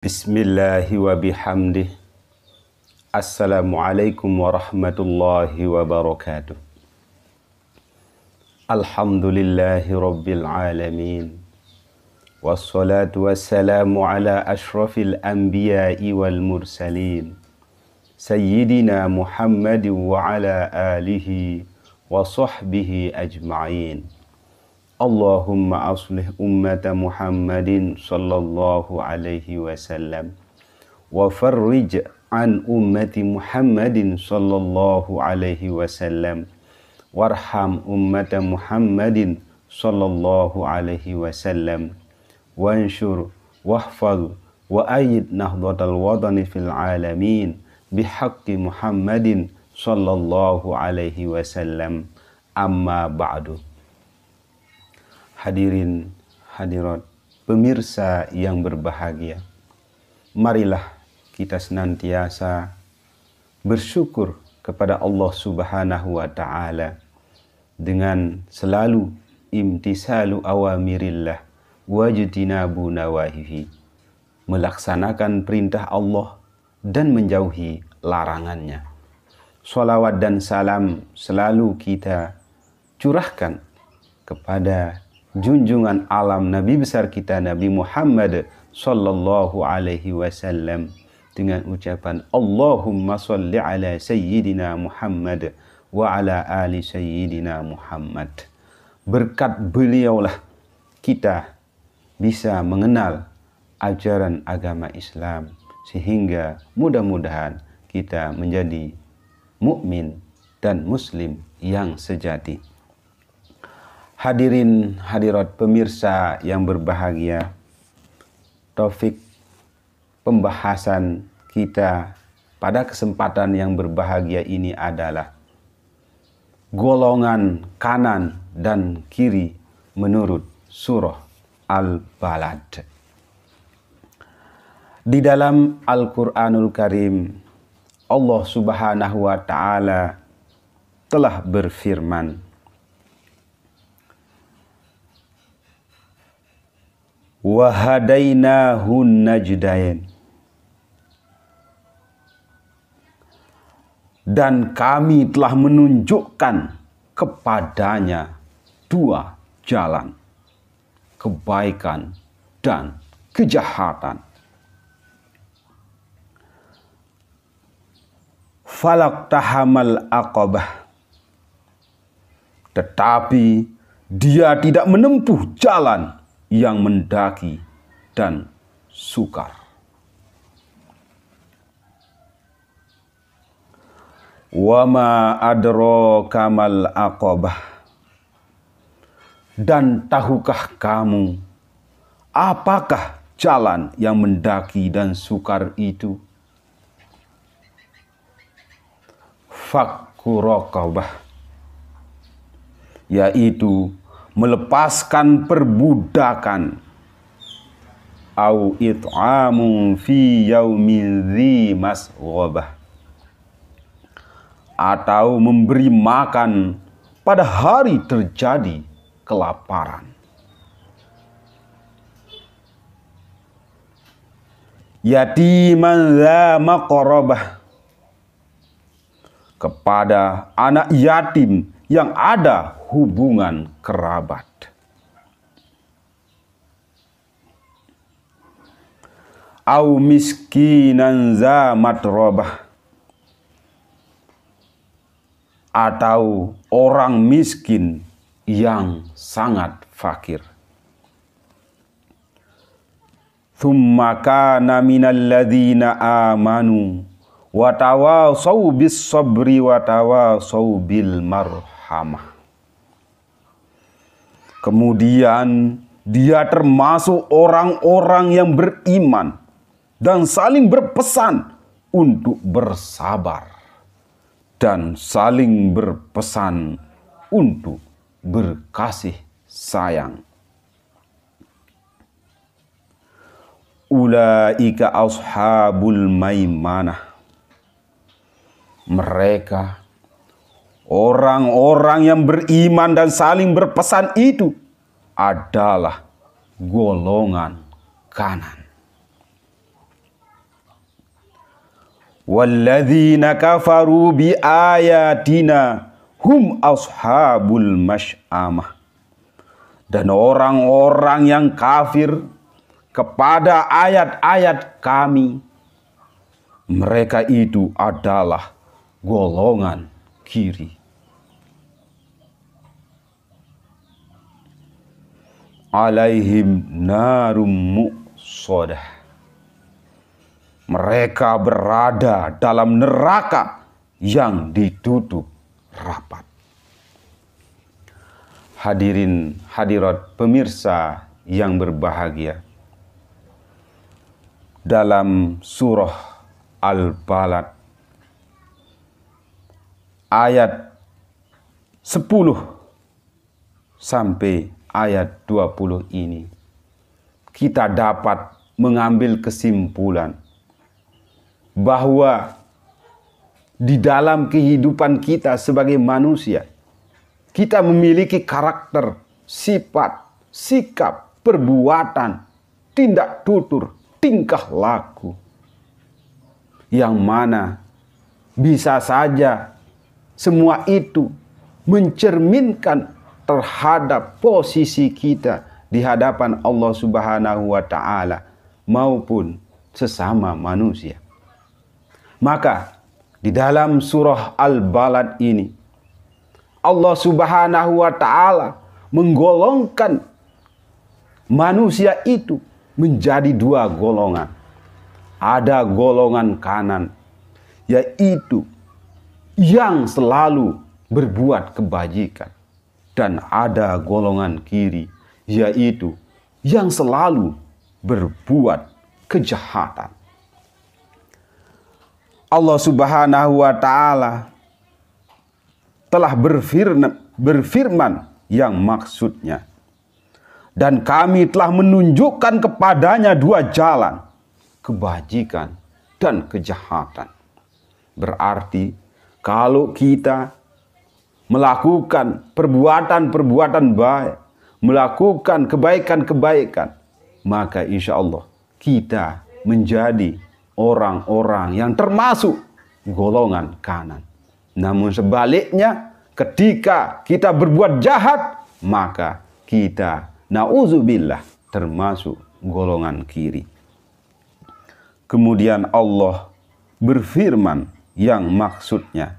Bismillahi wa bihamdih. Assalamualaikum warahmatullahi wabarakatuh. Alhamdulillahi rabbil alamin. Wassalatu wassalamu ala ashrafil anbiya'i wal mursalin. Sayyidina Muhammadin wa ala alihi wa sahbihi ajma'in. Allahumma aslih ummata Muhammadin sallallahu alaihi wasallam wa farrij an ummati Muhammadin sallallahu alaihi wasallam warham ummata Muhammadin sallallahu alaihi wasallam wanshur wahfaz wa ayyid nahdlatal wadani fil alamin bihaqqi Muhammadin sallallahu alaihi wasallam. Amma ba'du. Hadirin hadirat pemirsa yang berbahagia, marilah kita senantiasa bersyukur kepada Allah Subhanahu wa Ta'ala dengan selalu imtisalu awamirillah wajtinabu nawahihi, melaksanakan perintah Allah dan menjauhi larangannya. Sholawat dan salam selalu kita curahkan kepada junjungan alam Nabi besar kita Nabi Muhammad sallallahu alaihi wasallam dengan ucapan Allahumma sholli ala sayyidina Muhammad wa ala ali sayyidina Muhammad. Berkat beliaulah kita bisa mengenal ajaran agama Islam, sehingga mudah-mudahan kita menjadi mukmin dan muslim yang sejati. Hadirin hadirat pemirsa yang berbahagia, topik pembahasan kita pada kesempatan yang berbahagia ini adalah golongan kanan dan kiri menurut surah Al-Balad. Di dalam Al-Quranul Karim, Allah Subhanahu wa Ta'ala telah berfirman, wa hadainahun najdain, dan kami telah menunjukkan kepadanya dua jalan, kebaikan dan kejahatan. Falaqtahamal aqabah, tetapi dia tidak menempuh jalan yang mendaki dan sukar. Wa ma adraka mal aqabah, dan tahukah kamu apakah jalan yang mendaki dan sukar itu? Fakku raqabah, yaitu melepaskan perbudakan, au it'amun fi yaumin dzi masghobah, atau memberi makan pada hari terjadi kelaparan. Yatiman dza maqrabah, kepada anak yatim yang ada hubungan kerabat. Au miskinan za matrobah, atau orang miskin yang sangat fakir. Tsumma kana minal ladzina amanu wa tawasau bis sabri wa tawasau bil marhamah. Kemudian dia termasuk orang-orang yang beriman dan saling berpesan untuk bersabar dan saling berpesan untuk berkasih sayang. Ulaika ashabul maimanah, mereka orang-orang yang beriman dan saling berpesan itu adalah golongan kanan. Walladzina kafaru bi ayatina hum ashabul masy'amah. Dan orang-orang yang kafir kepada ayat-ayat kami, mereka itu adalah golongan kiri. Alaihim narum muqsadah. Mereka berada dalam neraka yang ditutup rapat. Hadirin hadirat pemirsa yang berbahagia, dalam surah Al-Balad ayat 10 sampai ayat 20 ini kita dapat mengambil kesimpulan bahwa di dalam kehidupan kita sebagai manusia, kita memiliki karakter, sifat, sikap, perbuatan, tindak tutur, tingkah laku yang mana bisa saja semua itu mencerminkan terhadap posisi kita di hadapan Allah Subhanahu wa Ta'ala maupun sesama manusia. Maka di dalam surah Al-Balad ini Allah Subhanahu wa Ta'ala menggolongkan manusia itu menjadi dua golongan. Ada golongan kanan, yaitu yang selalu berbuat kebajikan, dan ada golongan kiri, yaitu yang selalu berbuat kejahatan. Allah Subhanahu wa Ta'ala telah berfirman yang maksudnya, dan kami telah menunjukkan kepadanya dua jalan, kebajikan dan kejahatan. Berarti kalau kita melakukan perbuatan-perbuatan baik, melakukan kebaikan-kebaikan, maka insya Allah kita menjadi orang-orang yang termasuk golongan kanan. Namun sebaliknya, ketika kita berbuat jahat, maka kita na'udzubillah termasuk golongan kiri. Kemudian Allah berfirman yang maksudnya,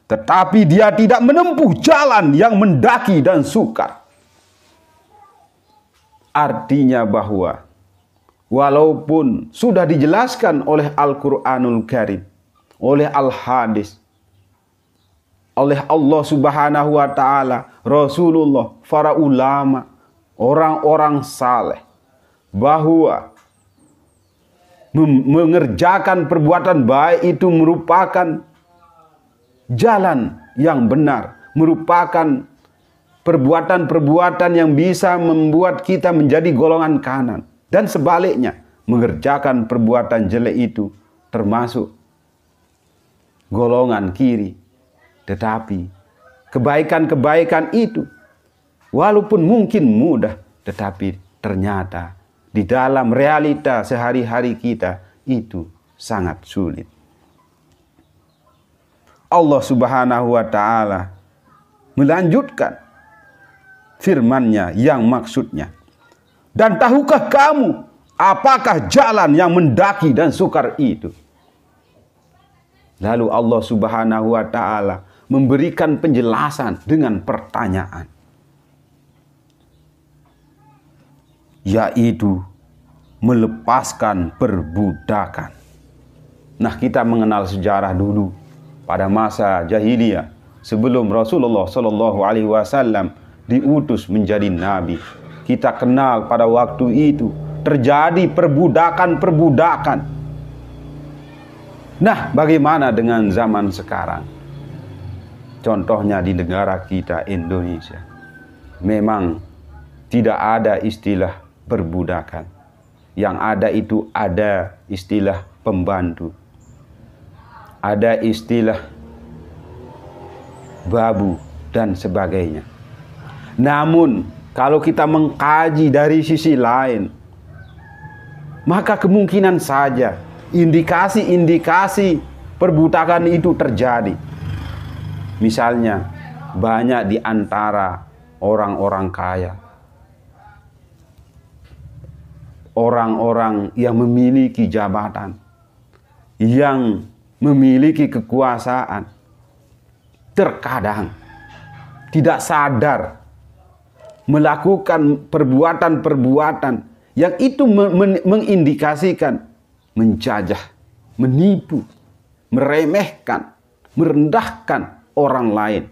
tetapi dia tidak menempuh jalan yang mendaki dan sukar. Artinya bahwa walaupun sudah dijelaskan oleh Al-Quranul Karim, oleh Al-Hadis, oleh Allah Subhanahu wa Ta'ala, Rasulullah, para ulama, orang-orang saleh, bahwa mengerjakan perbuatan baik itu merupakan jalan yang benar, merupakan perbuatan-perbuatan yang bisa membuat kita menjadi golongan kanan. Dan sebaliknya, mengerjakan perbuatan jelek itu termasuk golongan kiri. Tetapi kebaikan-kebaikan itu walaupun mungkin mudah, tetapi ternyata di dalam realita sehari-hari kita itu sangat sulit. Allah Subhanahu wa Ta'ala melanjutkan firman-Nya yang maksudnya, dan tahukah kamu apakah jalan yang mendaki dan sukar itu? Lalu Allah Subhanahu wa Ta'ala memberikan penjelasan dengan pertanyaan, yaitu melepaskan perbudakan. Nah, kita mengenal sejarah dulu pada masa jahiliyah sebelum Rasulullah Shallallahu Alaihi Wasallam diutus menjadi nabi. Kita kenal pada waktu itu terjadi perbudakan-perbudakan. Nah, bagaimana dengan zaman sekarang? Contohnya di negara kita Indonesia, memang tidak ada istilah perbudakan. Yang ada itu ada istilah pembantu, ada istilah babu dan sebagainya. Namun kalau kita mengkaji dari sisi lain, maka kemungkinan saja indikasi-indikasi perbudakan itu terjadi. Misalnya, banyak di antara orang-orang kaya, orang-orang yang memiliki jabatan, yang memiliki kekuasaan, terkadang tidak sadar melakukan perbuatan-perbuatan yang itu mengindikasikan menjajah, menipu, meremehkan, merendahkan orang lain,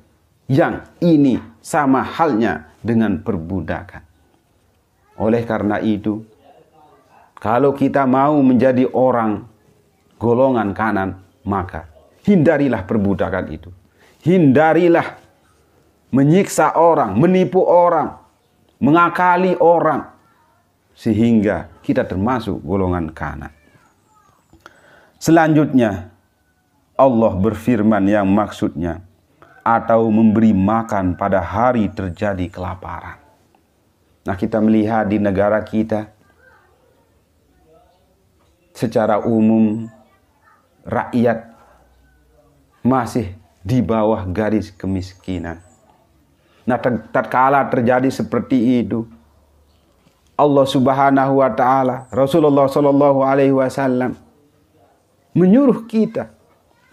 yang ini sama halnya dengan perbudakan. Oleh karena itu, kalau kita mau menjadi orang golongan kanan, maka hindarilah perbudakan itu. Hindarilah menyiksa orang, menipu orang, mengakali orang, sehingga kita termasuk golongan kanan. Selanjutnya, Allah berfirman yang maksudnya, atau memberi makan pada hari terjadi kelaparan. Nah, kita melihat di negara kita, secara umum rakyat masih di bawah garis kemiskinan. Nah, tatkala terjadi seperti itu, Allah Subhanahu wa taala, Rasulullah sallallahu alaihi wasallam menyuruh kita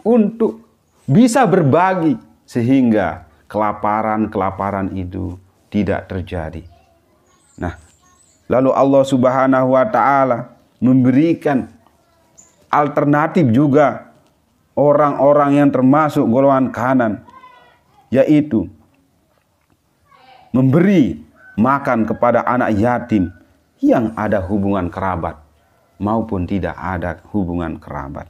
untuk bisa berbagi sehingga kelaparan itu tidak terjadi. Nah, lalu Allah Subhanahu wa taala memberikan alternatif juga orang-orang yang termasuk golongan kanan, yaitu memberi makan kepada anak yatim yang ada hubungan kerabat maupun tidak ada hubungan kerabat.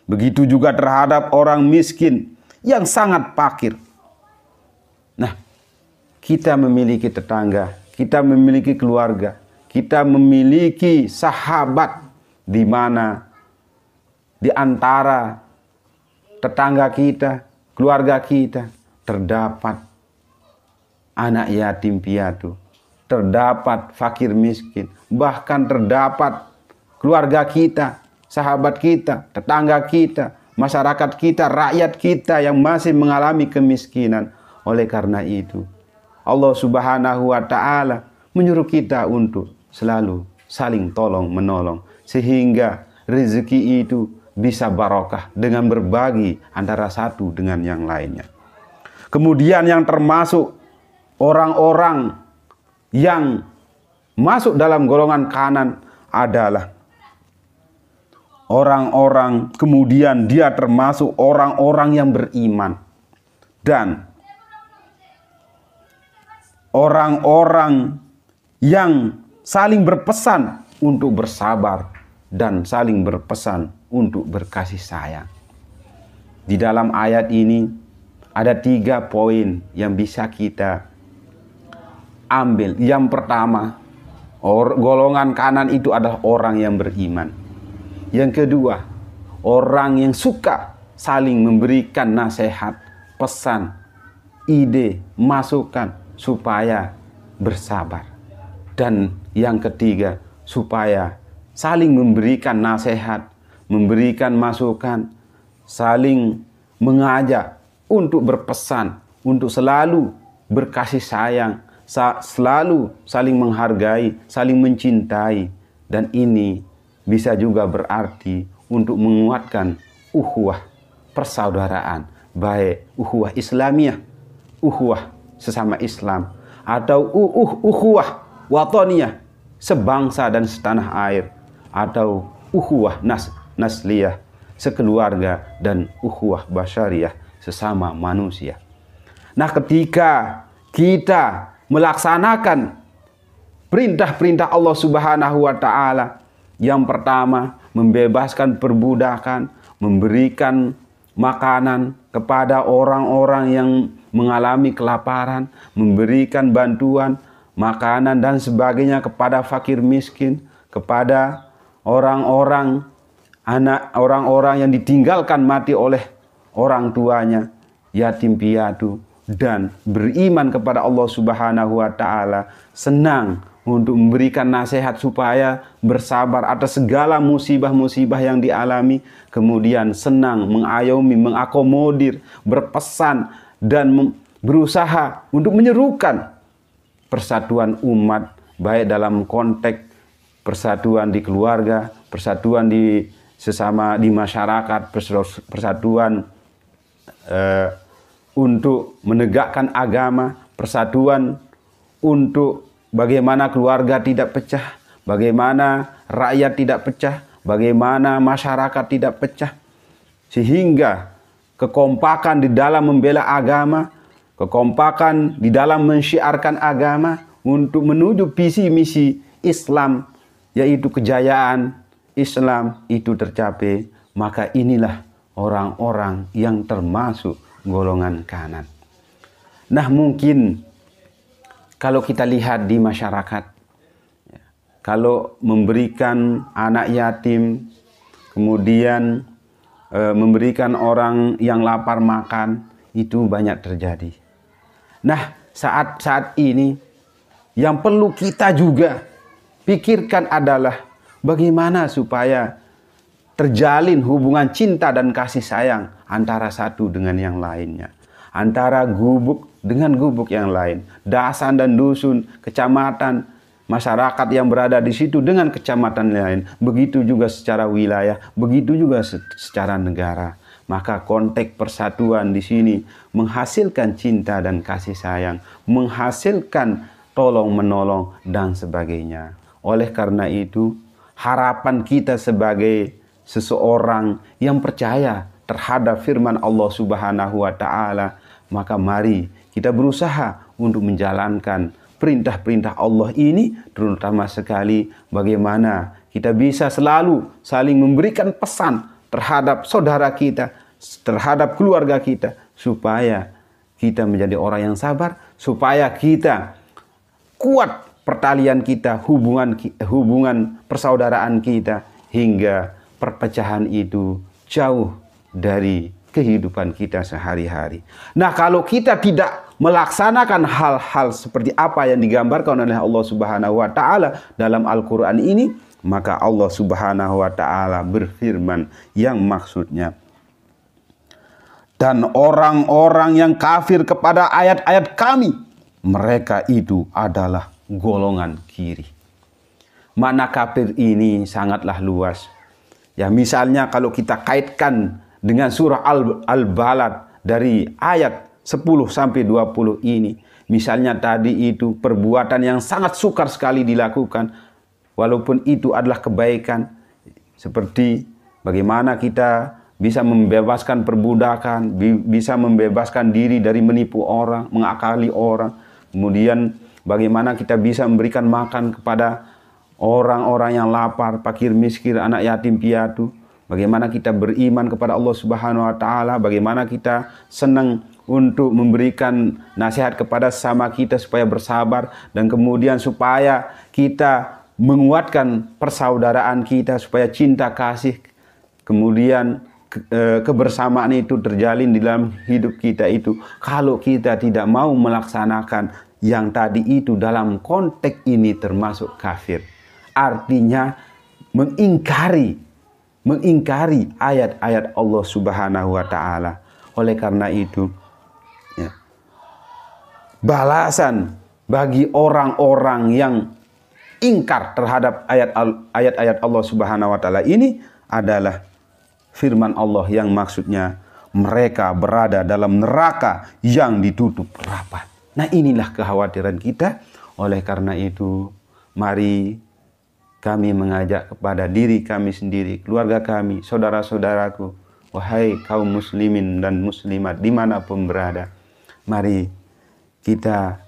Begitu juga terhadap orang miskin yang sangat fakir. Nah, kita memiliki tetangga, kita memiliki keluarga, kita memiliki sahabat, di mana di antara tetangga kita, keluarga kita, terdapat anak yatim piatu, terdapat fakir miskin, bahkan terdapat keluarga kita, sahabat kita, tetangga kita, masyarakat kita, rakyat kita yang masih mengalami kemiskinan. Oleh karena itu, Allah Subhanahu wa taala menyuruh kita untuk selalu saling tolong menolong, sehingga rezeki itu bisa barokah dengan berbagi antara satu dengan yang lainnya. Kemudian yang termasuk orang-orang yang masuk dalam golongan kanan adalah orang-orang, kemudian dia termasuk orang-orang yang beriman dan orang-orang yang saling berpesan untuk bersabar dan saling berpesan untuk berkasih sayang. Di dalam ayat ini ada 3 poin yang bisa kita ambil. Yang pertama, golongan kanan itu adalah orang yang beriman. Yang kedua, orang yang suka saling memberikan nasihat, pesan, ide, masukan supaya bersabar. Dan yang ketiga, supaya saling memberikan nasihat, memberikan masukan, saling mengajak untuk berpesan, untuk selalu berkasih sayang, selalu saling menghargai, saling mencintai. Dan ini bisa juga berarti untuk menguatkan ukhuwah persaudaraan, baik ukhuwah Islamiyah, ukhuwah sesama Islam, atau ukhuwah wataniyah, sebangsa dan setanah air, atau ukhuwah nasliyah, sekeluarga, dan ukhuwah basyariyah, sesama manusia. Nah, ketika kita melaksanakan perintah-perintah Allah Subhanahu wa taala, yang pertama, membebaskan perbudakan, memberikan makanan kepada orang-orang yang mengalami kelaparan, memberikan bantuan, makanan dan sebagainya kepada fakir miskin, kepada orang-orang yang ditinggalkan mati oleh orang tuanya, yatim piatu, dan beriman kepada Allah Subhanahu wa taala, senang untuk memberikan nasihat supaya bersabar atas segala musibah-musibah yang dialami, kemudian senang, mengayomi, mengakomodir, berpesan, dan berusaha untuk menyerukan persatuan umat, baik dalam konteks persatuan di keluarga, persatuan di sesama di masyarakat, persatuan untuk menegakkan agama, persatuan untuk bagaimana keluarga tidak pecah, bagaimana rakyat tidak pecah, bagaimana masyarakat tidak pecah, sehingga kekompakan di dalam membela agama, kekompakan di dalam mensyiarkan agama untuk menuju visi misi Islam, yaitu kejayaan Islam itu tercapai. Maka inilah orang-orang yang termasuk golongan kanan. Nah, mungkin kalau kita lihat di masyarakat, kalau memberikan anak yatim, kemudian memberikan orang yang lapar makan, itu banyak terjadi. Nah, saat ini yang perlu kita juga pikirkan adalah bagaimana supaya terjalin hubungan cinta dan kasih sayang antara satu dengan yang lainnya, antara gubuk dengan gubuk yang lain, dasan dan dusun, kecamatan, masyarakat yang berada di situ dengan kecamatan lain, begitu juga secara wilayah, begitu juga secara negara. Maka konteks persatuan di sini menghasilkan cinta dan kasih sayang, menghasilkan tolong menolong dan sebagainya. Oleh karena itu, harapan kita sebagai seseorang yang percaya terhadap firman Allah Subhanahu wa Ta'ala, maka mari kita berusaha untuk menjalankan perintah-perintah Allah ini, terutama sekali bagaimana kita bisa selalu saling memberikan pesan terhadap saudara kita, terhadap keluarga kita, supaya kita menjadi orang yang sabar, supaya kita kuat pertalian kita, hubungan persaudaraan kita, hingga perpecahan itu jauh dari kehidupan kita sehari-hari. Nah, kalau kita tidak melaksanakan hal-hal seperti apa yang digambarkan oleh Allah Subhanahu wa Ta'ala dalam Al-Quran ini, maka Allah Subhanahu wa Ta'ala berfirman yang maksudnya, dan orang-orang yang kafir kepada ayat-ayat kami, mereka itu adalah golongan kiri. Makna kafir ini sangatlah luas. Ya, misalnya kalau kita kaitkan dengan surah Al-Balad dari ayat 10 sampai 20 ini, misalnya tadi itu perbuatan yang sangat sukar sekali dilakukan, walaupun itu adalah kebaikan, seperti bagaimana kita bisa membebaskan perbudakan, bisa membebaskan diri dari menipu orang, mengakali orang, kemudian bagaimana kita bisa memberikan makan kepada orang-orang yang lapar, fakir miskin, anak yatim piatu. Bagaimana kita beriman kepada Allah Subhanahu wa Ta'ala, bagaimana kita senang untuk memberikan nasihat kepada sesama kita supaya bersabar, dan kemudian supaya kita menguatkan persaudaraan kita supaya cinta kasih, kemudian kebersamaan itu terjalin di dalam hidup kita itu. Kalau kita tidak mau melaksanakan yang tadi itu dalam konteks ini termasuk kafir. Artinya mengingkari ayat-ayat Allah Subhanahu wa Ta'ala. Oleh karena itu, ya, balasan bagi orang-orang yang ingkar terhadap ayat-ayat Allah Subhanahu wa Ta'ala ini adalah firman Allah yang maksudnya mereka berada dalam neraka yang ditutup rapat. Nah, inilah kekhawatiran kita. Oleh karena itu, mari kami mengajak kepada diri kami sendiri, keluarga kami, saudara-saudaraku, wahai kaum muslimin dan muslimat dimanapun berada, mari kita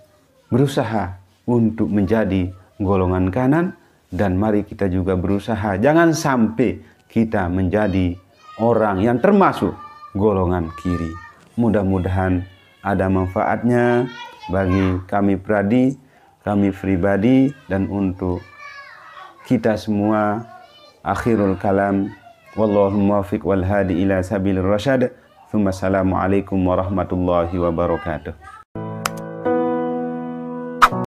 berusaha untuk menjadi golongan kanan, dan mari kita juga berusaha jangan sampai kita menjadi orang yang termasuk golongan kiri. Mudah-mudahan ada manfaatnya bagi kami pribadi, dan untuk kita semua. Akhirul kalam, wallahu muwaffiq wal hadi ila sabilir rasyad. Assalamualaikum warahmatullahi wabarakatuh.